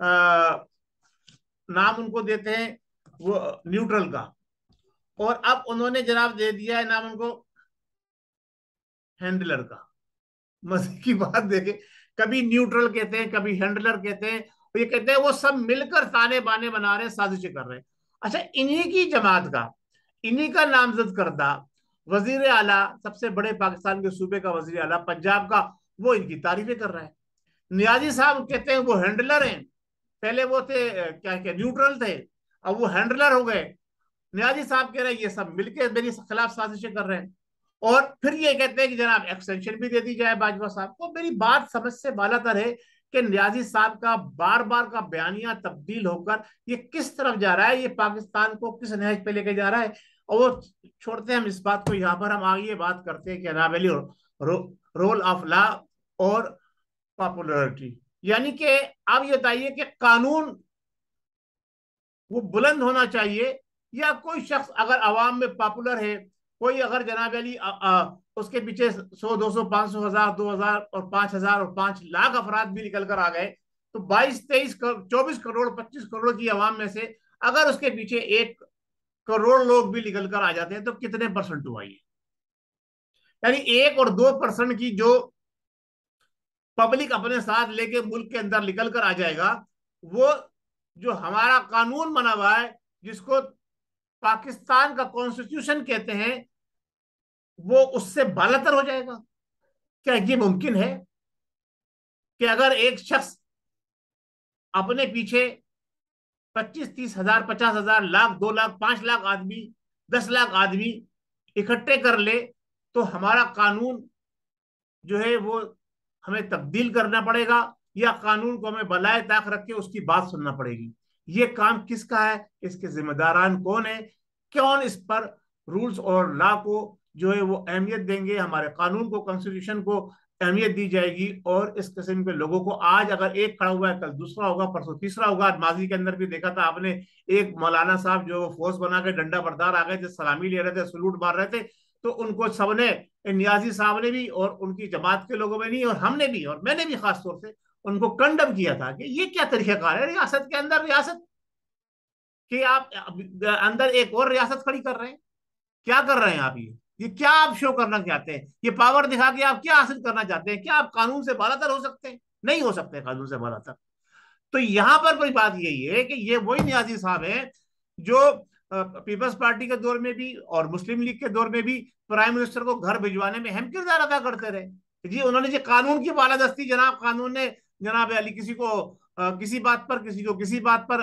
نام ان کو دیتے ہیں وہ نیوٹرل کا، اور اب انہوں نے جناب دے دیا ہے نام ان کو ہینڈلر کا. مزے کی بات دیکھیں، کبھی نیوٹرل کہتے ہیں، کبھی ہینڈلر کہتے ہیں، اور یہ کہتے ہیں وہ سب مل کر تانے بانے بنا رہے ہیں، سازشیں کر رہے ہیں. اچھا، انہی کی جماعت کا، انہی کا نامزد کردہ وزیر اعلیٰ، سب سے بڑے پاکستان کے صوبے کا وزیر اعلیٰ پنجاب کا، وہ ان کی تعریفیں کر رہا ہے. نیازی صاحب کہتے ہیں وہ ہینڈلر ہیں، پہلے وہ تھے کیا نیوٹرل تھے، اب وہ ہینڈلر ہو گئے. نیازی صاحب کہہ رہے ہیں یہ سب مل کے میری خلاف سازشیں کر رہے ہیں، اور پھر یہ کہتے ہیں کہ جناب ایکسٹینشن بھی دے دی جائے باجوہ صاحب کو. میری بات سمجھ سے بالا تر ہے کہ نیازی صاحب کا بار بار کا بیانیہ تبدیل ہو کر یہ کس طرف جا رہا ہے، یہ پاکستان کو کس نہج پہ لے کے جا رہا ہے. اور وہ چھوڑتے ہیں ہم اس بات کو، یہاں پر ہم آگے بات کرتے ہیں کہ جناب علی رول آف لا اور پاپولرٹی. یعنی کہ آپ یہ بتائیے کہ قانون وہ بلند ہونا چاہیے، یا کوئی شخص اگر عوام میں پاپولر ہے، کوئی اگر جناب علی اس کے پیچھے 100 200 500 1000 2000 اور 5000 اور 5 لاکھ افراد بھی نکل کر آ گئے، تو 22 23 24 کروڑ 25 کروڑ کی عوام میں سے اگر اس کے پیچھے 1 کروڑ لوگ بھی نکل کر آ جاتے ہیں تو کتنے پرسنٹ ہوا یہ؟ یعنی 1 اور 2% کی جو پبلک اپنے ساتھ لے کے ملک کے اندر نکل کر آ جائے گا، وہ جو ہمارا قانون بنا ہوا ہے، جس کو پاکستان کا کانسٹیٹیوشن کہتے ہیں، وہ اس سے بالاتر ہو جائے گا. کیا یہ ممکن ہے کہ اگر ایک شخص اپنے پیچھے 25 30 ہزار 50 ہزار لاکھ 2 لاکھ 5 لاکھ آدمی 10 لاکھ آدمی اکٹھے کر لے، تو ہمارا قانون جو ہے وہ ہمیں تبدیل کرنا پڑے گا، یا قانون کو ہمیں بلائے طاق رکھ کے اس کی بات سننا پڑے گی؟ یہ کام کس کا ہے؟ اس کے ذمہ داران کون ہیں؟ کون اس پر رولز اور لا کو جو ہے وہ اہمیت دیں گے؟ ہمارے قانون کو، کانسٹیٹیوشن کو اہمیت دی جائے گی، اور اس قسم کے لوگوں کو آج اگر ایک کھڑا ہوا ہے کل دوسرا ہوگا، پرسوں تیسرا ہوگا. ماضی کے اندر بھی دیکھا تھا آپ نے، ایک مولانا صاحب جو فورس بنا کے ڈنڈا بردار آ گئے تھے، سلامی لے رہے تھے، سلوٹ مار رہے تھے، تو ان کو سب نے، نیازی صاحب نے بھی اور ان کی جماعت کے لوگوں میں نہیں، اور ہم نے بھی، اور میں نے بھی خاص طور سے ان کو کنڈم کیا تھا کہ یہ کیا طریقہ کار ہے ریاست کے اندر، ریاست کہ آپ اندر ایک اور ریاست کھڑی کر رہے ہیں. کیا کر رہے ہیں آپ؟ یہ کیا آپ شو کرنا چاہتے ہیں؟ یہ پاور دکھا کے آپ کیا حاصل کرنا چاہتے ہیں؟ کیا آپ قانون سے بالاتر ہو سکتے ہیں؟ نہیں ہو سکتے قانون سے بالاتر. تو یہاں پر کوئی بات یہی ہے کہ یہ وہی نیازی صاحب ہیں جو پیپلز پارٹی کے دور میں بھی اور مسلم لیگ کے دور میں بھی پرائم منسٹر کو گھر بھجوانے میں اہم کردار ادا کرتے رہے. جی انہوں نے قانون کی بالادستی، جناب قانون نے جناب علی کسی کو کسی بات پر، کسی کو کسی بات پر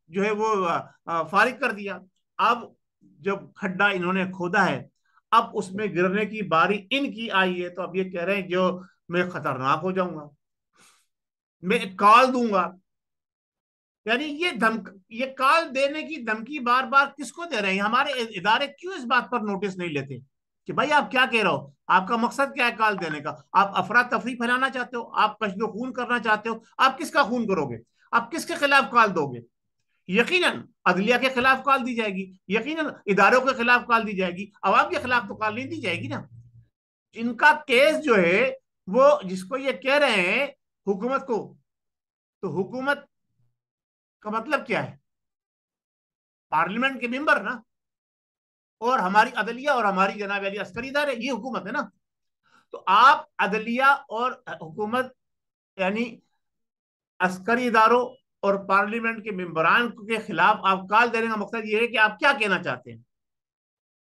جو ہے وہ فارغ کر دیا. اب جب کھڈا انہوں نے کھودا ہے، اب اس میں گرنے کی باری ان کی آئی ہے، تو اب یہ کہہ رہے ہیں جو میں خطرناک ہو جاؤں گا، میں کال دوں گا. یعنی یہ کال دینے کی دھمکی بار بار کس کو دے رہے ہیں؟ ہمارے ادارے کیوں اس بات پر نوٹس نہیں لیتے کہ بھائی آپ کیا کہہ رہے ہو؟ آپ کا مقصد کیا ہے کال دینے کا؟ آپ افراتفری پھیلانا چاہتے ہو؟ آپ کشد و خون کرنا چاہتے ہو؟ آپ کس کا خون کرو گے؟ آپ کس کے خلاف کال دو گے؟ یقیناً عدلیہ کے خلاف کال دی جائے گی، یقیناً اداروں کے خلاف کال دی جائے گی، عوام کے خلاف تو کال نہیں دی جائے گی نا. ان کا کیس جو ہے وہ جس کو یہ کہہ رہے ہیں حکومت کو، تو حکومت کا مطلب کیا ہے؟ پارلیمنٹ کے ممبر نا، اور ہماری عدلیہ اور ہماری جناب علی عسکری ادارے، یہ حکومت ہے نا. تو آپ عدلیہ اور حکومت یعنی عسکری اداروں اور پارلیمنٹ کے ممبران کے خلاف آپ کال دینے کا مقصد یہ ہے کہ آپ کیا کہنا چاہتے ہیں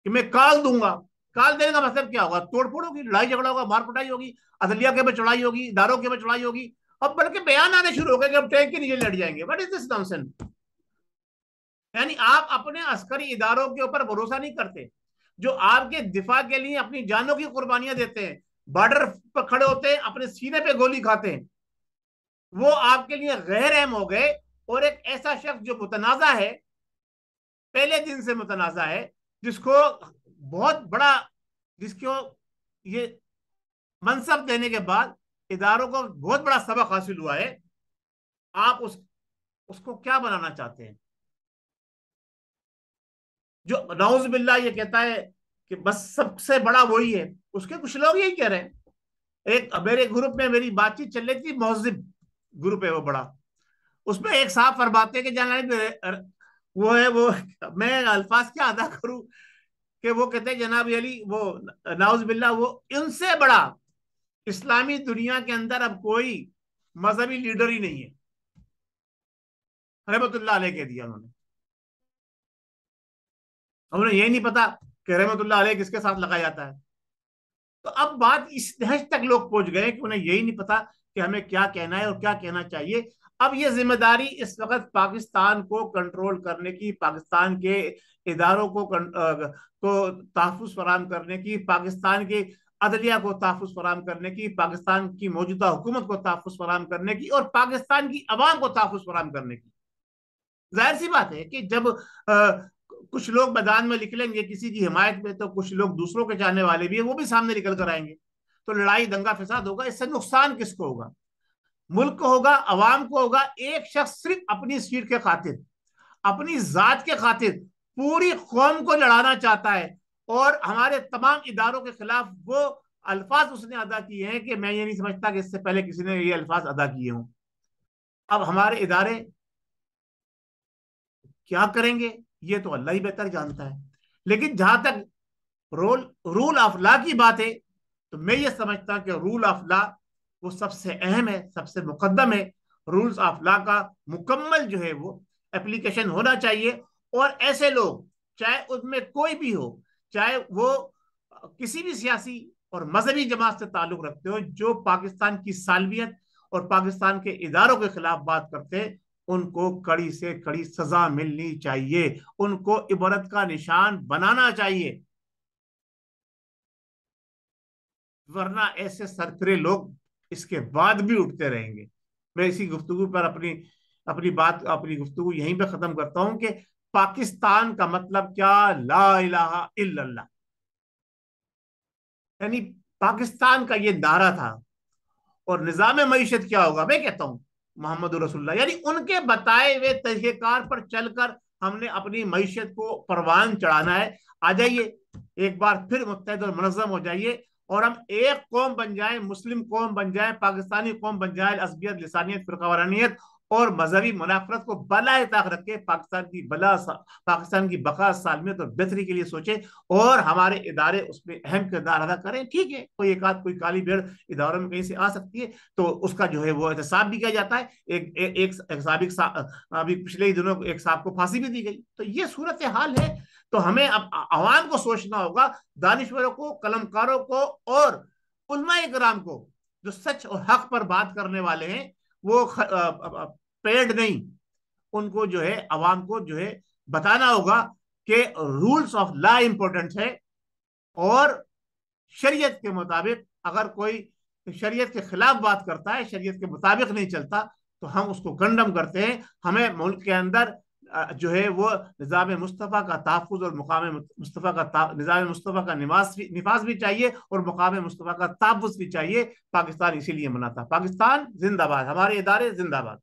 کہ میں کال دوں گا؟ کال دینے کا مطلب کیا ہوگا؟ توڑ پھوڑ ہوگی، لڑائی جھگڑا ہوگا، مار پٹائی ہوگی، عدلیہ کے میں چڑھائی ہوگی، اداروں کے میں چڑھائی ہوگی، اور بلکہ بیان آنے شروع ہو گئے کہ ہم ٹینک کے نیچے لڑ جائیں گے. What is this nonsense? یعنی آپ اپنے عسکری اداروں کے اوپر بھروسہ نہیں کرتے جو آپ کے دفاع کے لیے اپنی جانوں کی قربانیاں دیتے ہیں، بارڈر پر کھڑے ہوتے ہیں، اپنے سینے پہ گولی کھاتے ہیں، وہ آپ کے لیے غیر اہم ہو گئے. اور ایک ایسا شخص جو متنازع ہے، پہلے دن سے متنازع ہے، جس کو بہت بڑا، جس کو یہ منصب دینے کے بعد اداروں کو بہت بڑا سبق حاصل ہوا ہے، آپ اس کو کیا بنانا چاہتے ہیں؟ جو نعوذ باللہ یہ کہتا ہے کہ بس سب سے بڑا وہی ہے. اس کے کچھ لوگ یہی کہہ رہے ہیں. ایک میرے گروپ میں میری بات چیت چل رہی تھی، مہذب گروپ ہے وہ بڑا، اس میں ایک صاحب فرماتے کہ جناب وہ ہے وہ، میں الفاظ کیا ادا کروں کہ وہ کہتے ہیں جناب علی وہ ناؤز باللہ وہ ان سے بڑا اسلامی دنیا کے اندر اب کوئی مذہبی لیڈر ہی نہیں ہے، رحمت اللہ علیہ کہہ دیا انہوں نے. انہیں یہ نہیں پتا کہ رحمت اللہ علیہ کس کے ساتھ لگا جاتا ہے. تو اب بات اس حد تک لوگ پہنچ گئے کہ انہیں یہی نہیں پتا کہ ہمیں کیا کہنا ہے اور کیا کہنا چاہیے. اب یہ ذمہ داری اس وقت پاکستان کو کنٹرول کرنے کی، پاکستان کے اداروں کو تحفظ فراہم کرنے کی، پاکستان کے عدلیہ کو تحفظ فراہم کرنے کی، پاکستان کی موجودہ حکومت کو تحفظ فراہم کرنے کی، اور پاکستان کی عوام کو تحفظ فراہم کرنے کی. ظاہر سی بات ہے کہ جب کچھ لوگ میدان میں نکلیں گے کسی کی حمایت میں، تو کچھ لوگ دوسروں کے جاننے والے بھی ہیں وہ بھی سامنے نکل کر آئیں گے، تو لڑائی دنگا فساد ہوگا. اس سے نقصان کس کو ہوگا؟ ملک کو ہوگا، عوام کو ہوگا. ایک شخص صرف اپنی سیٹ کے خاطر، اپنی ذات کے خاطر پوری قوم کو لڑانا چاہتا ہے، اور ہمارے تمام اداروں کے خلاف وہ الفاظ اس نے ادا کیے ہیں کہ میں یہ نہیں سمجھتا کہ اس سے پہلے کسی نے یہ الفاظ ادا کیے ہوں. اب ہمارے ادارے کیا کریں گے یہ تو اللہ ہی بہتر جانتا ہے. لیکن جہاں تک رول آف لا کی بات ہے، تو میں یہ سمجھتا کہ رول آف لا وہ سب سے اہم ہے، سب سے مقدم ہے. رولز آف لا کا مکمل جو ہے وہ اپلیکیشن ہونا چاہیے. اور ایسے لوگ چاہے ان میں کوئی بھی ہو، چاہے وہ کسی بھی سیاسی اور مذہبی جماعت سے تعلق رکھتے ہو، جو پاکستان کی سالمیت اور پاکستان کے اداروں کے خلاف بات کرتے ہیں، ان کو کڑی سے کڑی سزا ملنی چاہیے، ان کو عبرت کا نشان بنانا چاہیے. ورنہ ایسے سرکرے لوگ اس کے بعد بھی اٹھتے رہیں گے. میں اسی گفتگو پر اپنی گفتگو یہیں پہ ختم کرتا ہوں کہ پاکستان کا مطلب کیا؟ لا الہ الا اللہ. یعنی پاکستان کا یہ نعرہ تھا. اور نظام معیشت کیا ہوگا؟ میں کہتا ہوں محمد رسول اللہ، یعنی ان کے بتائے ہوئے طریقہ کار پر چل کر ہم نے اپنی معیشت کو پروان چڑھانا ہے. آ جائیے ایک بار پھر متحد اور منظم ہو جائیے، اور ہم ایک قوم بن جائیں، مسلم قوم بن جائیں، پاکستانی قوم بن جائیں. عصبیت، لسانیت، فرقہ وارانیت اور مذہبی منافرت کو بالائے طاق رکھ کے پاکستان کی بقا، سالمیت اور بہتری کے لیے سوچے، اور ہمارے ادارے اس میں اہم کردار ادا کریں. ٹھیک ہے، کوئی ایک آدھ کوئی کالی بھیڑ اداروں میں کہیں سے آ سکتی ہے، تو اس کا جو ہے وہ احتساب بھی کیا جاتا ہے. ایک سابق ابھی پچھلے ہی دنوں ایک صاحب کو پھانسی بھی دی گئی. تو یہ صورت حال ہے. تو ہمیں اب عوام کو سوچنا ہوگا، دانشوروں کو، قلمکاروں کو اور علماء کرام کو جو سچ اور حق پر بات کرنے والے ہیں، وہ پیڈ نہیں، ان کو جو ہے عوام کو جو ہے بتانا ہوگا کہ رولز آف لا امپورٹنٹ ہے، اور شریعت کے مطابق اگر کوئی شریعت کے خلاف بات کرتا ہے، شریعت کے مطابق نہیں چلتا، تو ہم اس کو کنڈم کرتے ہیں. ہمیں ملک کے اندر جو ہے وہ نظام مصطفیٰ کا تحفظ اور مقام مصطفیٰ کا نظام مصطفیٰ کا نفاذ بھی چاہیے، اور مقام مصطفیٰ کا تحفظ بھی چاہیے. پاکستان اسی لیے بنا تھا. پاکستان زندہ باد، ہمارے ادارے زندہ باد.